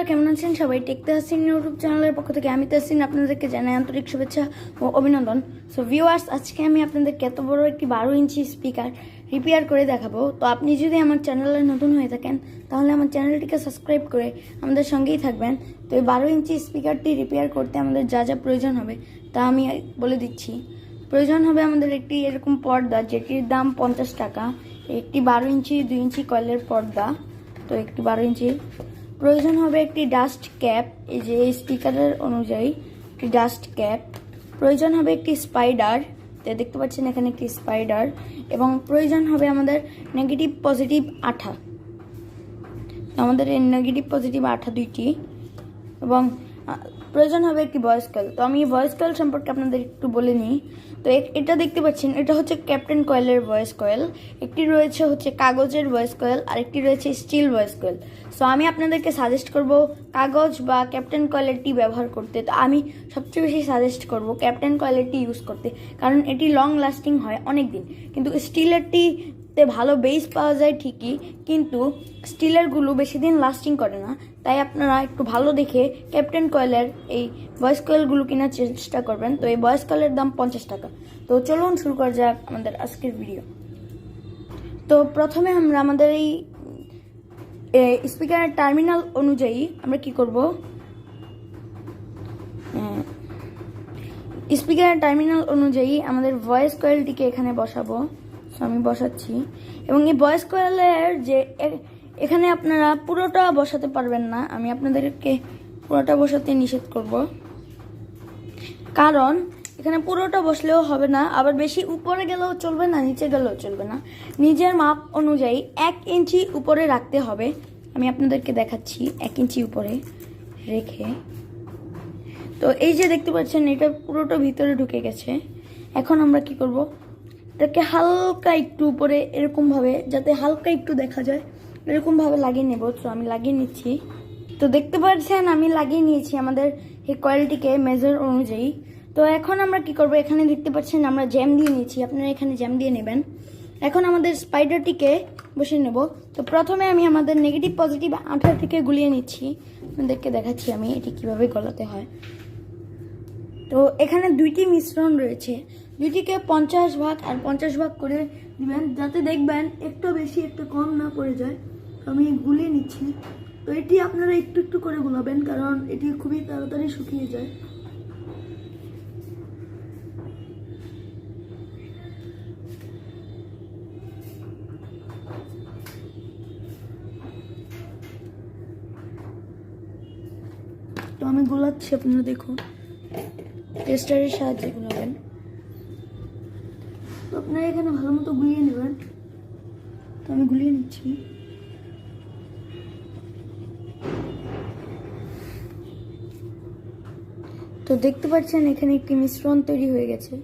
কেমন আছেন সবাই? টেক তাহসিন ইউটিউব চ্যানেলের পক্ষ থেকে আমি তাহসিন আপনাদেরকে জানাই আন্তরিক শুভেচ্ছা ও অভিনন্দন। সো ভিউয়ার্স, আজকে আমি আপনাদেরকে এত বড় একটি 12 ইঞ্চি স্পিকার রিপেয়ার করে দেখাবো। তো আপনি যদি আমার চ্যানেলে নতুন হয়ে থাকেন তাহলে আমার চ্যানেলটিকে সাবস্ক্রাইব করে আমাদের সঙ্গেই থাকবেন। তো এই 12 ইঞ্চি স্পিকারটি রিপেয়ার করতে আমাদের যা যা প্রয়োজন হবে তা আমি বলে দিচ্ছি। প্রয়োজন হবে আমাদের একটি এরকম পর্দা, যেটির দাম 50 টাকা, একটি 12 ইঞ্চি 2 ইঞ্চি কয়েলের পর্দা, তো একটি 12 ইঞ্চি। প্রয়োজন হবে একটি ডাস্ট ক্যাপ, এই যে স্পিকারের অনুযায়ী একটি ডাস্ট ক্যাপ। প্রয়োজন হবে একটি স্পাইডার, তো দেখতে পাচ্ছেন এখানে একটি স্পাইডার। এবং প্রয়োজন হবে আমাদের নেগেটিভ পজিটিভ আঠা, আমাদের এই নেগেটিভ পজিটিভ আঠা দুইটি। এবং প্রয়োজন হবে একটি ভয়েস কয়েল। তো আমি ভয়েস কয়েল সম্পর্কে আপনাদের একটু বলে নিই। তো এটা দেখতে পাচ্ছেন, এটা হচ্ছে ক্যাপ্টেন কয়েলের ভয়েস কয়েল। একটি রয়েছে হচ্ছে কাগজের ভয়েস কয়েল, আর একটি রয়েছে স্টিল ভয়েস কয়েল। সো আমি আপনাদেরকে সাজেস্ট করব কাগজ বা ক্যাপ্টেন কয়েলেরটি ব্যবহার করতে। তো আমি সবচেয়ে বেশি সাজেস্ট করব ক্যাপ্টেন কয়েলেরটি ইউজ করতে, কারণ এটি লং লাস্টিং হয় অনেক দিন। কিন্তু স্টিলেরটি ভালো বেস পাওয়া যায় ঠিকই, কিন্তু স্টিলেরগুলো বেশি দিন লাস্টিং করে না। তাই আপনারা একটু ভালো দেখে ক্যাপ্টেন কয়েলের এই ভয়েস কয়েলগুলো কেনার চেষ্টা করবেন। তো এই ভয়েস কয়েলের দাম 50 টাকা। তো চলুন শুরু করা যাক আমাদের আজকের ভিডিও। তো প্রথমে আমরা আমাদের এই স্পিকারের টার্মিনাল অনুযায়ী আমরা কি করব, স্পিকারের টার্মিনাল অনুযায়ী আমাদের ভয়েস কয়েলটিকে এখানে বসাবো। আমি বসাচ্ছি। এবং এই ভয়েস কয়েলের যে এখানে আপনারা পুরোটা বসাতে পারবেন না, আমি আপনাদেরকে পুরোটা বসাতে নিষেধ করব, কারণ এখানে পুরোটা বসলেও হবে না, আবার বেশি উপরে গেলেও চলবে না, নিচে গেলেও চলবে না। নিজের মাপ অনুযায়ী 1 ইঞ্চি উপরে রাখতে হবে। আমি আপনাদেরকে দেখাচ্ছি 1 ইঞ্চি উপরে রেখে। তো এই যে দেখতে পাচ্ছেন, এটা পুরোটা ভিতরে ঢুকে গেছে। এখন আমরা কি করব, এটাকে হালকা একটু উপরে এরকমভাবে, যাতে হালকা একটু দেখা যায় এরকমভাবে লাগিয়ে নেব। তো আমি লাগিয়ে নিচ্ছি। তো দেখতে পাচ্ছেন আমি লাগিয়ে নিয়েছি আমাদের এই কয়েলটিকে মেজার অনুযায়ী। তো এখন আমরা কি করব, এখানে দেখতে পাচ্ছেন আমরা জ্যাম দিয়ে নিয়েছি, আপনারা এখানে জ্যাম দিয়ে নেবেন। এখন আমাদের স্পাইডারটিকে বসিয়ে নেব। তো প্রথমে আমি আমাদের নেগেটিভ পজিটিভ আঠাটিকে গুলিয়ে নিচ্ছি, আপনাদেরকে দেখাচ্ছি আমি এটি কিভাবে গলাতে হয়। তো এখানে দুইটি মিশ্রণ রয়েছে, দুইটিকে 50 ভাগ আর 50 ভাগ করে দিবেন, যাতে দেখবেন একটু বেশি একটু কম না পড়ে যায়। তো আমি গুলিয়ে নিচ্ছি। তো এটি আপনারা একটু একটু করে গুলাবেন, কারণ এটি খুবই তাড়াতাড়ি শুকিয়ে যায়। তো আমি গুলাচ্ছি, আপনারা দেখুন, টেস্টারের সাহায্যে গুলাবেন। তো আপনারা এখানে ভালো মতো গুলিয়ে নেবেন। তো আমি গুলিয়ে নিচ্ছি। তো দেখতে পাচ্ছেন এখানে একটি মিশ্রণ তৈরি হয়ে গেছে,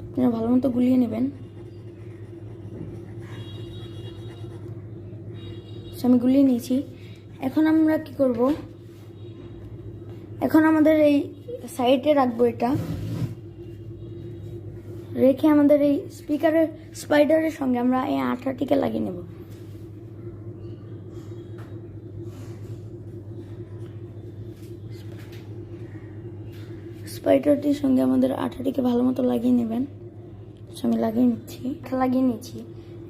আপনারা ভালো মতো গুলিয়ে নেবেন। আমি গুলিয়ে নিয়েছি। এখন আমরা কি করব, এখন আমাদের এই সাইডে রাখবো, এটা রেখে আমাদের এই স্পাইডারের সঙ্গে আমরা এই আঠাটিকে লাগিয়ে নেব। স্পাইডারটির সঙ্গে আমাদের আঠাটিকে ভালো মতো লাগিয়ে নেবেন। আমি লাগিয়ে নিচ্ছি।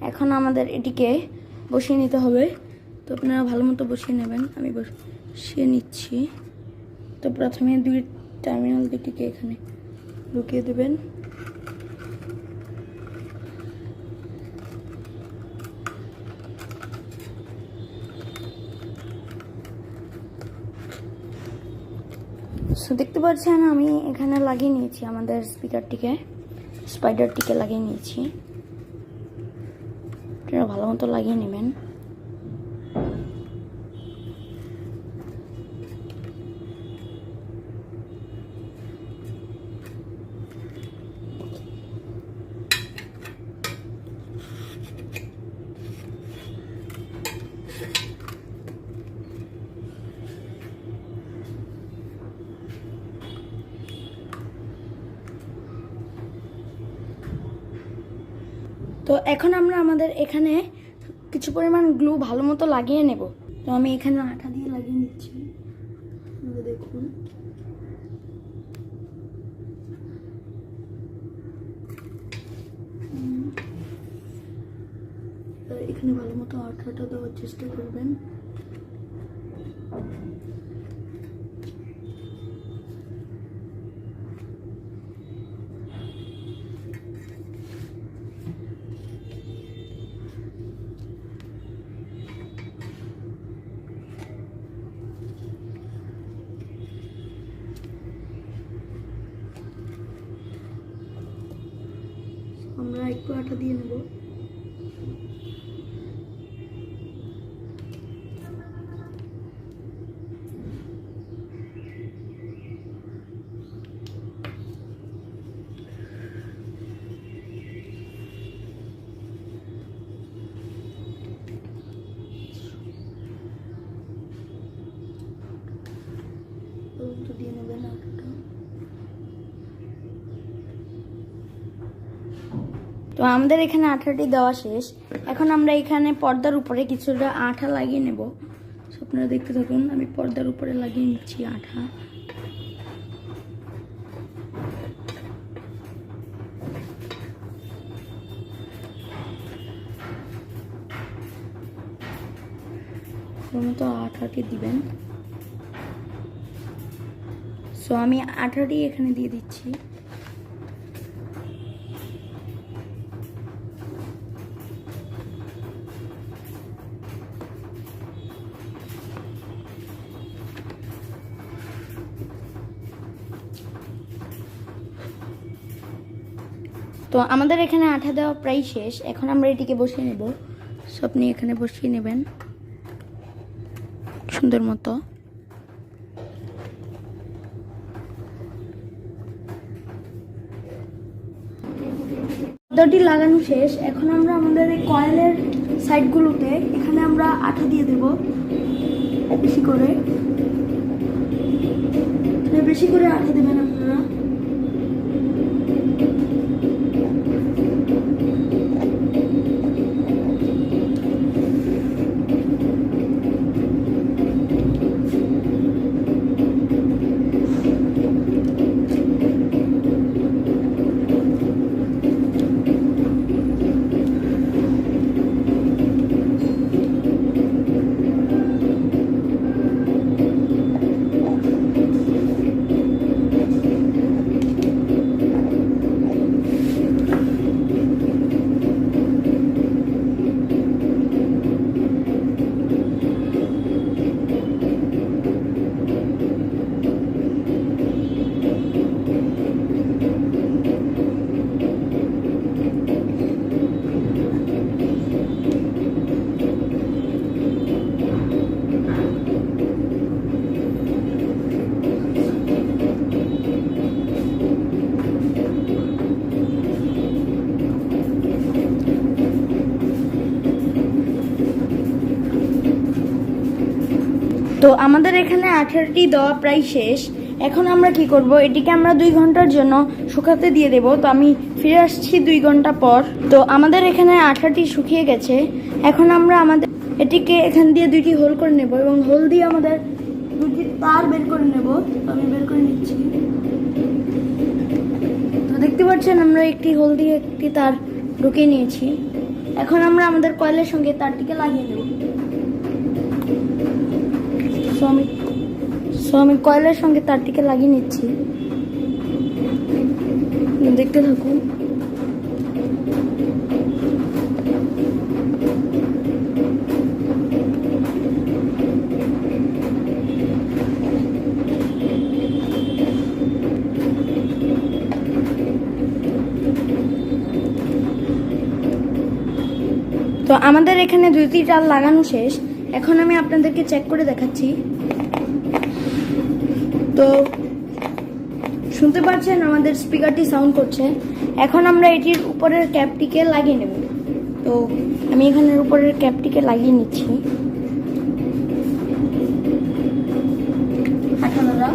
এখন আমাদের এটিকে বসিয়ে নিতে হবে। তো আপনারা ভালো মতো বসিয়ে নেবেন, আমি বসিয়ে নিচ্ছি। তো প্রথমে দুই টার্মিনাল দুটিকে এখানে ঢুকিয়ে দেবেন। দেখতে পাচ্ছেন আমি এখানে লাগিয়ে নিয়েছি আমাদের স্পাইডারটিকে লাগিয়ে নিয়েছি। আপনারা ভালো মতো লাগিয়ে নেবেন। তো এখন আমরা আমাদের এখানে কিছু পরিমাণ গ্লু ভালো মতো লাগিয়ে নেব। তো আমি এখানে আঠা দিয়ে লাগিয়ে নিচ্ছি, দেখুন। এখানে ভালো মতো আঠাটা দেওয়ার চেষ্টা করবেন। আমরা একটু আটা দিয়ে নেব। দিয়ে নেবেন আটাটা। তো আমাদের এখানে আঠাটি দেওয়া শেষ। এখন আমরা এখানে পর্দার উপরে কিছুটা আঠা লাগিয়ে নেব। আপনারা দেখতে থাকুন, আমি পর্দার উপরে লাগিয়ে নিচ্ছি আঠা। তো আঠাটি দিবেন। সো আমি আঠাটি এখানে দিয়ে দিচ্ছি। তো আমাদের এখানে আঠা দেওয়া প্রায় শেষ। এখন আমরা এটিকে বসিয়ে নেব। সো আপনি এখানে বসিয়ে নেবেন সুন্দর মতো। পর্দাটি লাগানো শেষ। এখন আমরা আমাদের এই কয়েলের সাইডগুলোতে এখানে আমরা আঠা দিয়ে দেব বেশি করে। বেশি করে আঠা দেবেন আপনারা। তো আমাদের এখানে আঠাটি দেওয়া প্রায় শেষ। এখন আমরা কি করব, এটিকে আমরা 2 ঘন্টার জন্য শুকাতে দিয়ে দেব। তো আমি ফিরে আসছি 2 ঘন্টা পর। তো আমাদের এখানে আঠাটি শুকিয়ে গেছে। এখন আমরা আমাদের এটিকে এখান দিয়ে 2টি হোল করে নেব এবং হোল দিয়ে আমাদের 2টি তার বের করে নেব। তো আমি বের করে নিচ্ছি। তো দেখতে পাচ্ছেন আমরা একটি হোল দিয়ে একটি তার ঢুকিয়ে নিয়েছি। এখন আমরা আমাদের কয়েলের সঙ্গে তারটিকে লাগিয়ে নেব। আমি কয়েলের সঙ্গে তারটিকে লাগিয়ে নিচ্ছি, দেখতে থাকুন। তো আমাদের এখানে 2টি তার লাগানো শেষ। এখন আমি আপনাদেরকে চেক করে দেখাচ্ছি। তো শুনতে পাচ্ছেন আমাদের স্পিকারটি সাউন্ড করছে। এখন আমরা এটির উপরের ক্যাপটিকে লাগিয়ে নেব। তো আমি এখানের উপরের ক্যাপটিকে লাগিয়ে নিচ্ছি আঠা দ্বারা।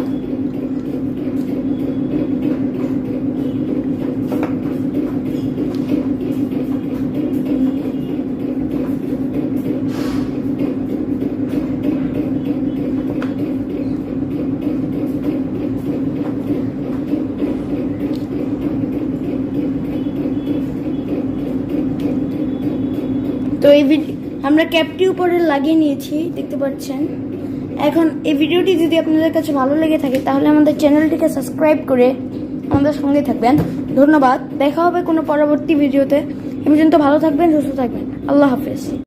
আমরা ক্যাপটি উপরে লাগিয়ে নিয়েছি, দেখতে পাচ্ছেন। এখন এই ভিডিওটি যদি আপনাদের কাছে ভালো লেগে থাকে তাহলে আমাদের চ্যানেলটিকে সাবস্ক্রাইব করে আমাদের সঙ্গে থাকবেন। ধন্যবাদ, দেখা হবে কোনো পরবর্তী ভিডিওতে। এই পর্যন্ত ভালো থাকবেন, সুস্থ থাকবেন, আল্লাহ হাফেজ।